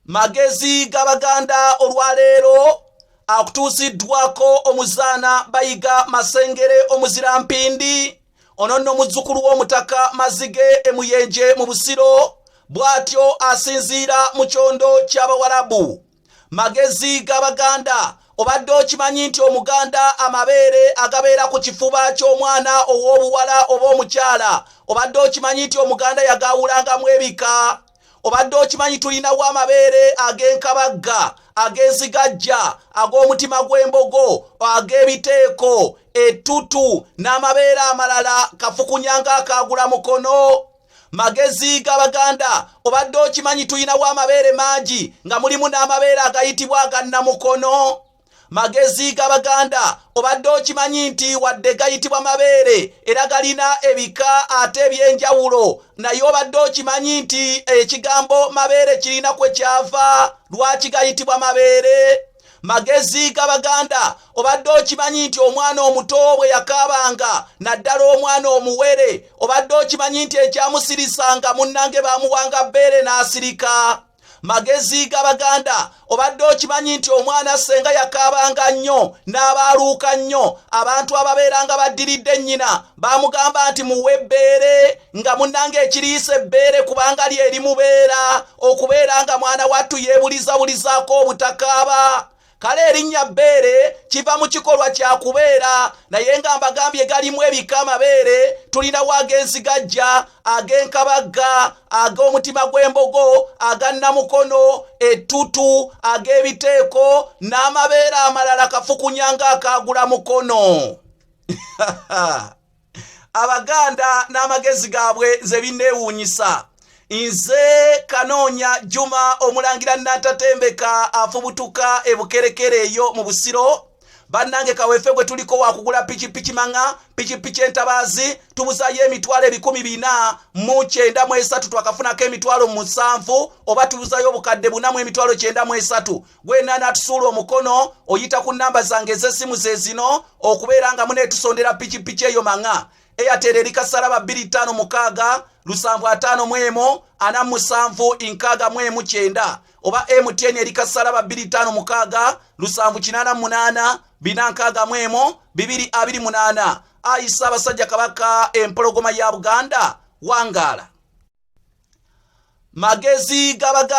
Magezi g'Abaganda olwaleero akutuusiddwako omuzaana Bayiga Masengere omuzira mpindi ono nno muzzukulu w'omutaka Mazige emuyenje mu Busiro bw'atyo asinziira mu kyondo ky'Abawarabu. Magezi g'Abaganda obadde okimanyi nti Omuganda amabeere agabeera ku kifuba ky'omwana ow'obuwala oba omukyala obadde okimanyi nti Omuganda yagaawulangamu ebika. Obadde okimanyi tulinawo amabeere ag'enkabagga, ag'enzigajja, ag'omutima gw'embogo, ag'ebiteeko, ettutu n'amabeere amalala kafukunyanga akaagula mukono. Magezi g'Abaganda obadde okimanyi tulinawo amabeere mangi nga mulimu n'amabeere agayitibwa agannamukono. Magezi g'Abaganda obadde okimanyi nti wadde gayitibwa mabeere era galina ebika ate ebyenjawulo, naye obadde okimanyi nti ekigambo mabeere kirina kwe kyava lwaki gayitibwa mabeere. Magezi g'Abaganda obadde okimanyi nti omwana omuto bwe yakaabanga naddala omwana omuwere obadde okimanyi nti ekyamusirisanga munnange baamuwanga bbeere n'asirika. Magezi g'Abaganda obadde okimanyi nti omwana senga yakaabanga nnyo n'abaaluuka nnyo abantu ababeeranga baddiridde nnyina baamugamba nti muwe bbeere nga munnange ekiriisa ebbeere kubanga lyeri mubeera okubeera nga mwana wattu yeebulizabulizaako obutakaaba. Kale erinnya bbeere kiva mu kikolwa kya kubeera naye nga mbagambye galimu ebika amabeere tulinawo ag'enzigajja, ag'enkabagga, ag'omutima gw'embogo, agannamukono, ettutu, ag'ebiteeko n'amabeere amalala kafukunyanga akaagula mukono. Abaganda n'amagezi gaabwe nze binneewuunyisa. Nze Kanoonya Juma omulangira Natatembeka afubutuka ebukerekere eyo mu Busiro. Bannange kaweeffe gwe tuliko wakugula pikipiki manga, pikipiki entabaazi tubuzayo emitwalo 493 twakafunako emitwalo 7 oba tubuzayo obukadde 493. Gwena natusuula omukono oyita ku namba zange ez'essimu ze zino okubeera nga muneetusondera pikipiki eyo manga. Airtel eri kasaraba 256 751 47 9 oba MTN eri kasaraba 256 788 461 228. Ayisa abasajja Kabaka empologoma ya Buganda wangaala. Magezi g'Abaganda